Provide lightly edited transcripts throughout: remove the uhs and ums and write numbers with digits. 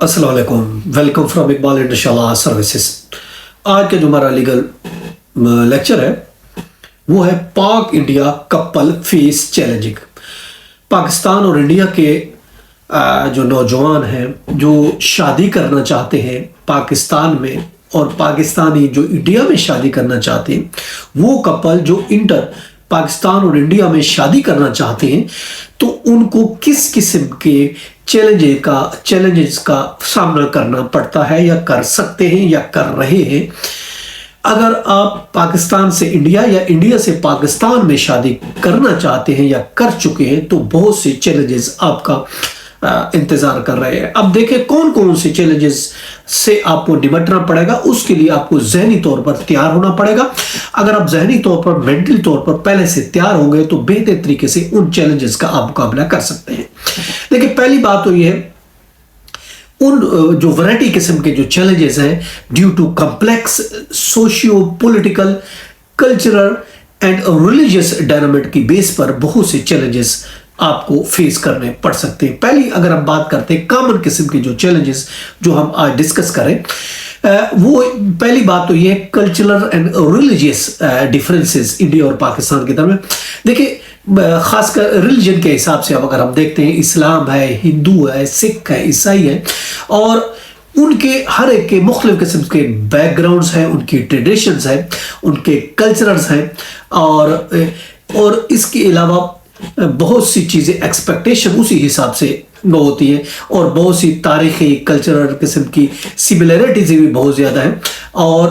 अस्सलाम वालेकुम। Welcome from Iqbal इंशाल्लाह सर्विसेज। आज का जो हमारा लीगल लेक्चर है वो है पाक India couple face challenging. Pakistan और इंडिया के जो नौजवान हैं जो शादी करना चाहते हैं पाकिस्तान में और पाकिस्तानी जो इंडिया में शादी करना चाहते हैं, वो कपल जो पाकिस्तान और इंडिया में शादी करना चाहते हैं, तो उनको किस किस्म के चैलेंजेस का सामना करना पड़ता है या कर सकते हैं या कर रहे हैं। अगर आप पाकिस्तान से इंडिया या इंडिया से पाकिस्तान में शादी करना चाहते हैं या कर चुके हैं, तो बहुत से चैलेंजेस आपका इंतजार कर रहे हैं। अब देखें कौन कौन से चैलेंजेस से आपको निपटना पड़ेगा। उसके लिए आपको जहनी तौर पर तैयार होना पड़ेगा। अगर आप जहनी तौर पर, मेंटली तौर पर पहले से तैयार हो गए तो बेहतर तरीके से उन चैलेंजेस का आप मुकाबला कर सकते हैं। देखिए, पहली बात तो यह है, उन जो वैरायटी किस्म के जो चैलेंजेस हैं due to complex socio political cultural and religious dynamic की बेस पर बहुत से चैलेंजेस आपको फेस करने पड़ सकते हैं। पहली अगर हम बात करते हैं कॉमन किस्म के जो चैलेंजेस जो हम आज डिस्कस करें, वो पहली बात तो ये cultural and religious differences India और पाकिस्तान के दरमियान। देखिए, खासकर रिलीजन के हिसाब से अब अगर हम देखते हैं, इस्लाम है, हिंदू है, सिख है, ईसाई है, और उनके हर एक के मुख्तलिफ किस्म के बैकग्राउंड्स हैं, उनकी ट्रेडिशंस हैं, उनके कल्चरल्स हैं, और इसके अलावा बहुत सी चीज़ें एक्सपेक्टेशन उसी हिसाब से होती है, और बहुत सी तारीखी कल्चरल किस्म की सिमिलरिटीज भी बहुत ज़्यादा है। और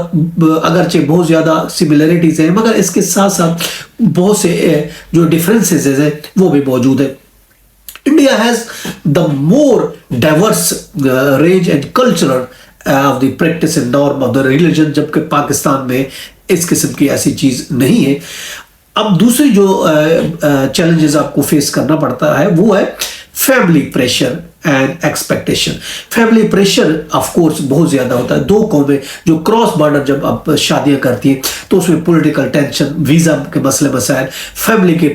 अगरचे बहुत ज़्यादा सिमिलरिटीज हैं, मगर इसके साथ साथ बहुत से जो डिफरेंसेस हैं वो भी मौजूद है। India has the more diverse range and cultural of the practice and norm of the religion, जबकि पाकिस्तान में इस किस्म की ऐसी चीज़ नहीं है। अब दूसरी जो चैलेंजेस आपको फेस करना पड़ता है वो है family pressure and expectation. Family pressure of course बहुत ज़्यादा होता है। दो कौमें जो क्रॉस बॉर्डर जब आप शादियां करती हैं तो उसमें पॉलिटिकल टेंशन, वीज़ा के मसले मसाइल, फैमिली के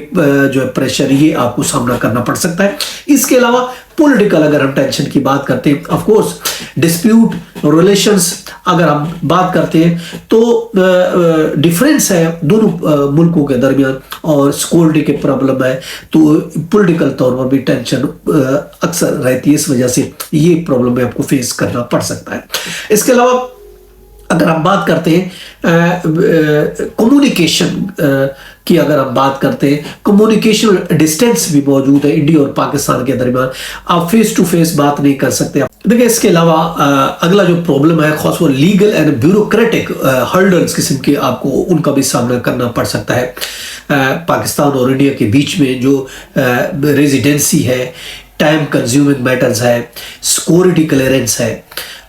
जो है प्रेशर, ये आपको सामना करना पड़ सकता है। इसके अलावा पॉलिटिकल अगर हम टेंशन की बात करते हैं, ऑफ कोर्स डिस्प्यूट रिलेशंस अगर हम बात करते हैं तो डिफरेंस है दोनों मुल्कों के दरमियान, और सिक्योरिटी के प्रॉब्लम है, तो पॉलिटिकल तौर पर भी टेंशन अक्सर रहती है। इस वजह से ये प्रॉब्लम में आपको फेस करना पड़ सकता है। इसके अलावा अगर हम बात करते हैं कम्युनिकेशन की, अगर हम बात करते हैं, कम्युनिकेशन डिस्टेंस भी मौजूद है इंडिया और पाकिस्तान के दरमियान। आप फेस टू फेस बात नहीं कर सकते। देखिए, इसके अलावा अगला जो प्रॉब्लम है खास वो लीगल एंड ब्यूरोक्रेटिक हर्डल्स किस्म के, आपको उनका भी सामना करना पड़ सकता है। पाकिस्तान और इंडिया के बीच में जो रेजिडेंसी है, टाइम कंज्यूमिंग मैटर्स है, सिक्योरिटी क्लियरेंस है,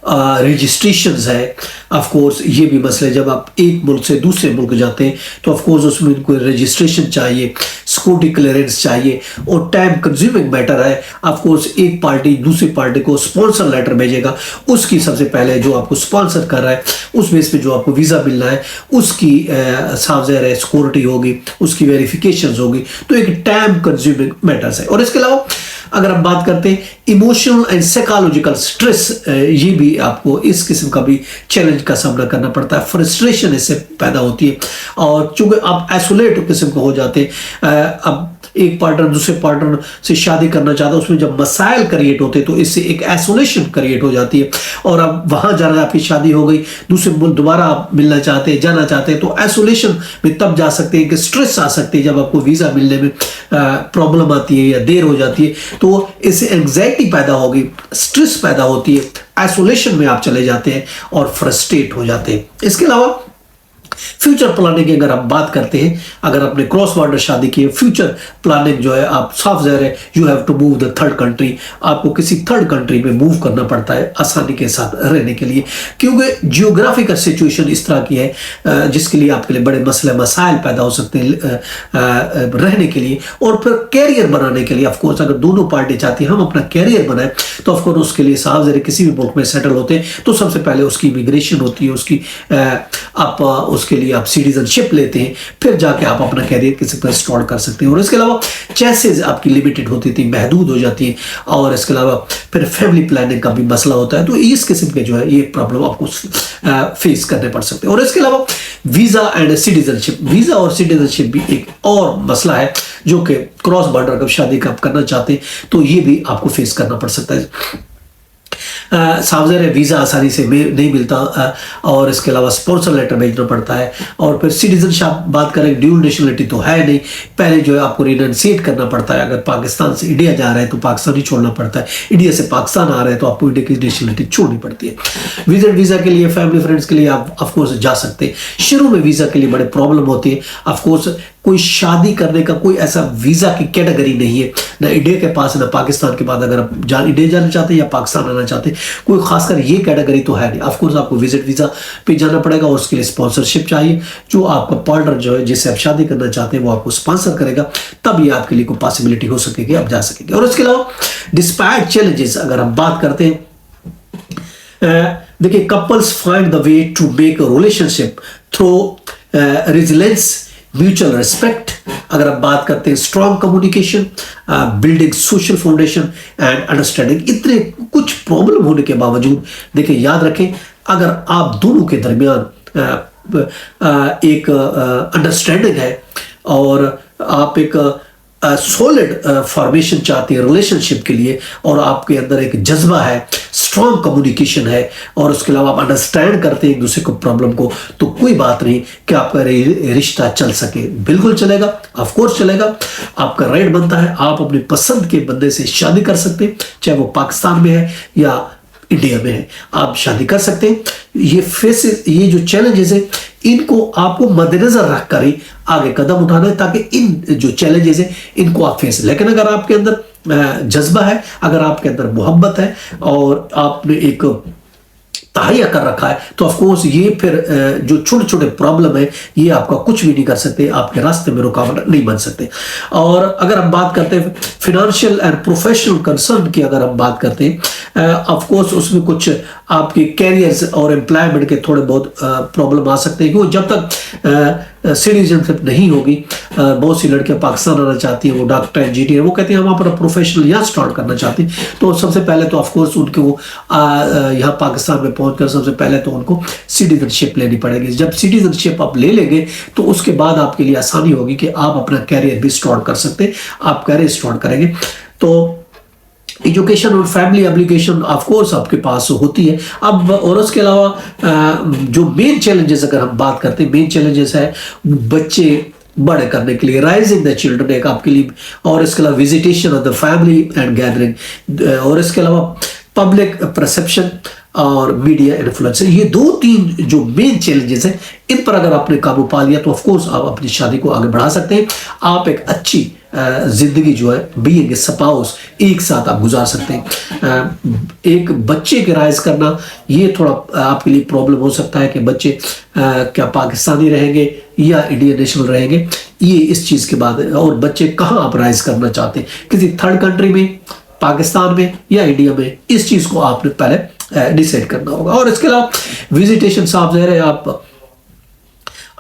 रजिस्ट्रेशंस है, ऑफ कोर्स ये भी मसले, जब आप एक मुल्क से दूसरे मुल्क जाते हैं तो ऑफ कोर्स उसमें उनको रजिस्ट्रेशन चाहिए, सिक्योरिटी क्लियरेंस चाहिए, और टाइम कंज्यूमिंग मैटर है। ऑफ कोर्स एक पार्टी दूसरी पार्टी को स्पॉन्सर लेटर भेजेगा, उसकी सबसे पहले जो आपको स्पॉन्सर कर रहा है उस बेस पे जो आपको वीज़ा मिलना है उसकी साफ ज़ाहिर है सिक्योरिटी होगी, उसकी वेरिफिकेशन होगी, तो एक टाइम कंज्यूमिंग मैटर्स है। और इसके अलावा अगर हम बात करते हैं इमोशनल एंड साइकोलॉजिकल स्ट्रेस, ये भी आपको इस किस्म का भी चैलेंज का सामना करना पड़ता है। फ्रस्ट्रेशन इससे पैदा होती है, और चूंकि आप आइसोलेट किस्म के हो जाते हैं, अब एक पार्टनर दूसरे पार्टनर से शादी करना चाहता है, उसमें जब मसाइल क्रिएट होते हैं तो इससे एक आइसोलेशन क्रिएट हो जाती है, और अब वहां जाना, आपकी शादी हो गई, दूसरे मुल्क दोबारा आप मिलना चाहते हैं, जाना चाहते हैं, तो आइसोलेशन में तब जा सकते हैं कि स्ट्रेस आ सकती है जब आपको वीज़ा मिलने में प्रॉब्लम आती है या देर हो जाती है, तो इससे एंग्जाइटी पैदा होगी, स्ट्रेस पैदा होती है, आइसोलेशन में आप चले जाते हैं और फ्रस्ट्रेट हो जाते हैं। इसके अलावा फ्यूचर प्लानिंग की अगर हम बात करते हैं, अगर आपने क्रॉस बॉर्डर शादी की है, फ्यूचर प्लानिंग जो है, आप साफ ज़ाहिर है you have to move the third country, आपको किसी थर्ड कंट्री में मूव करना पड़ता है आसानी के साथ रहने के लिए, क्योंकि जियोग्राफिकल सिचुएशन इस तरह की है जिसके लिए आपके लिए बड़े मसले मसाइल पैदा हो सकते हैं रहने के लिए। और फिर कैरियर बनाने के लिए ऑफकोर्स अगर दोनों पार्टी चाहती है हम अपना कैरियर बनाए, तो ऑफकोर्स उसके लिए साफ ज़ाहिर किसी भी मुल्क में सेटल होते हैं तो सबसे पहले उसकी इमिग्रेशन होती है, उसकी आप उसके लिए आप सिटीजनशिप लेते हैं, फिर जाके आप अपना कैरियर किसी पर स्टार्ट कर सकते हैं। और इसके अलावा चॉइसेस आपकी लिमिटेड होती थी, महदूद हो जाती है, और इसके अलावा फिर फैमिली प्लानिंग का भी मसला होता है। तो इस किस्म के जो है ये प्रॉब्लम आपको फेस करने पड़ सकते हैं। और इसके अलावा वीजा एंड सिटीजनशिप, वीजा और सिटीजनशिप भी एक और मसला है जो कि क्रॉस बॉर्डर कब शादी कब करना चाहते हैं तो ये भी आपको फेस करना पड़ सकता है। सावधान है, वीज़ा आसानी से नहीं मिलता, और इसके अलावा स्पॉन्सर लेटर भेजना पड़ता है। और फिर सिटीजनशिप बात करें, ड्यूल नेशनलिटी तो है नहीं, पहले जो है आपको रिनंसिएट करना पड़ता है। अगर पाकिस्तान से इंडिया जा रहे हैं तो पाकिस्तान ही छोड़ना पड़ता है, इंडिया से पाकिस्तान आ रहे हैं तो आपको इंडिया की नेशनलिटी छोड़नी पड़ती है। विजिट वीज़ा के लिए, फैमिली फ्रेंड्स के लिए आप ऑफकोर्स जा सकते हैं। शुरू में वीज़ा के लिए बड़े प्रॉब्लम होती है। ऑफकोर्स कोई शादी करने का कोई ऐसा वीज़ा की कैटेगरी नहीं है, ना इंडिया के पास ना पाकिस्तान के बाद, अगर आप इंडिया जाना चाहते हैं या पाकिस्तान आना चाहते हैं, कोई खासकर ये कैटेगरी तो है नहीं। ऑफकोर्स आपको विजिट वीज़ा पे जाना पड़ेगा, और उसके लिए स्पॉन्सरशिप चाहिए, जो आपका पार्टनर जो है जिससे आप शादी करना चाहते हैं वो आपको स्पॉन्सर करेगा, तब ये आपके लिए कोई पॉसिबिलिटी हो सकेगी, आप जा सकेंगे। और इसके अलावा डिस्पाइट चैलेंजेस अगर हम बात करते हैं, देखिए couples find the way to make a relationship through resilience, mutual respect. अगर आप बात करते हैं strong communication, building social foundation and understanding, इतने कुछ प्रॉब्लम होने के बावजूद देखिए याद रखें, अगर आप दोनों के दरमियान एक अंडरस्टैंडिंग है और आप एक सॉलिड फॉर्मेशन चाहते हैं रिलेशनशिप के लिए, और आपके अंदर एक जज्बा है, स्ट्रॉन्ग कम्युनिकेशन है, और उसके अलावा आप अंडरस्टैंड करते हैं एक दूसरे को प्रॉब्लम को, तो कोई बात नहीं कि आपका रिश्ता चल सके, बिल्कुल चलेगा, ऑफ कोर्स चलेगा। आपका राइट बनता है, आप अपनी पसंद के बंदे से शादी कर सकते हैं, चाहे वो पाकिस्तान में है या इंडिया में है, आप शादी कर सकते हैं। ये जो चैलेंजेस है इनको आपको मद्देनजर रखकर ही आगे कदम उठाना है, ताकि इन जो चैलेंजेस है इनको आप फेस। लेकिन अगर आपके अंदर जज्बा है, अगर आपके अंदर मोहब्बत है और आपने एक तहैया कर रखा है, तो ऑफकोर्स ये फिर जो छोटे छोटे प्रॉब्लम है ये आपका कुछ भी नहीं कर सकते, आपके रास्ते में रुकावट नहीं बन सकते। और अगर हम बात करते हैं फाइनेंशियल एंड प्रोफेशनल कंसर्न की, अगर हम बात करते हैं ऑफकोर्स उसमें कुछ आपके कैरियर्स और एम्प्लॉयमेंट के थोड़े बहुत प्रॉब्लम आ सकते हैं, क्योंकि जब तक सिटीजनशिप नहीं होगी, बहुत सी लड़कियां पाकिस्तान आना चाहती हैं, वो डॉक्टर इंजीनियर, वो कहती हैं हम अपना प्रोफेशनल यहाँ स्टार्ट करना चाहती हैं, तो सबसे पहले तो ऑफकोर्स उनको यहाँ पाकिस्तान में पहुंचकर सबसे पहले तो उनको सिटीजनशिप लेनी पड़ेगी। जब सिटीजनशिप आप ले लेंगे तो उसके बाद आपके लिए आसानी होगी कि आप अपना कैरियर भी स्टार्ट कर सकते हैं, आप कैरियर स्टार्ट करेंगे तो एजुकेशन और फैमिली एप्लीकेशन ऑफ कोर्स आपके पास होती है। अब और उसके अलावा जो मेन चैलेंजेस अगर हम बात करते हैं, मेन चैलेंजेस है बच्चे बड़े करने के लिए, राइजिंग द चिल्ड्रन एक आपके लिए, और इसके अलावा visitation of the family and gathering, और इसके अलावा पब्लिक परसेप्शन और मीडिया इन्फ्लुएंस। ये 2-3 जो मेन चैलेंजेस हैं, इन पर अगर आपने काबू पा लिया तो ऑफ कोर्स आप अपनी शादी को आगे बढ़ा सकते हैं। आप एक अच्छी जिंदगी जो है बीइंग ए स्पाउस एक साथ आप गुजार सकते हैं। एक बच्चे के राइज करना ये थोड़ा आपके लिए प्रॉब्लम हो सकता है कि बच्चे क्या पाकिस्तानी रहेंगे या इंडियन नेशनल रहेंगे, ये इस चीज़ के बाद, और बच्चे कहाँ आप राइज करना चाहते हैं, किसी थर्ड कंट्री में, पाकिस्तान में या इंडिया में, इस चीज़ को आपने पहले डिसाइड करना होगा। और इसके अलावा विजिटेशन साफ ज़ाहिर है, आप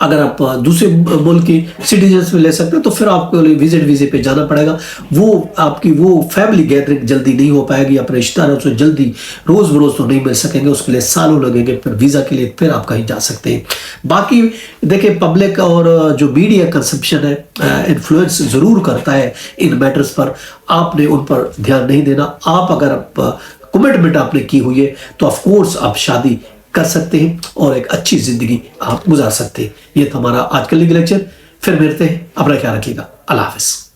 अगर आप दूसरे मुल्क की सिटीजन्स में ले सकते हैं तो फिर आपको विजिट वीजे पे जाना पड़ेगा, वो आपकी वो फैमिली गैदरिंग जल्दी नहीं हो पाएगी, अपने रिश्तेदारों से जल्दी रोज़ बरोज़ तो नहीं मिल सकेंगे, उसके लिए सालों लगेंगे, फिर वीज़ा के लिए फिर आप कहीं जा सकते हैं। बाकी देखिए पब्लिक और जो मीडिया कंजप्शन है इन्फ्लुएंस ज़रूर करता है इन मैटर्स पर, आपने उन पर ध्यान नहीं देना। आप अगर कमिटमेंट आपने की हुई है तो ऑफकोर्स आप शादी कर सकते हैं और एक अच्छी जिंदगी आप गुजार सकते हैं। ये था हमारा आज का लीगल लेक्चर, फिर मिलते हैं, अपना ख्याल रखिएगा, अल्लाह हाफिज़।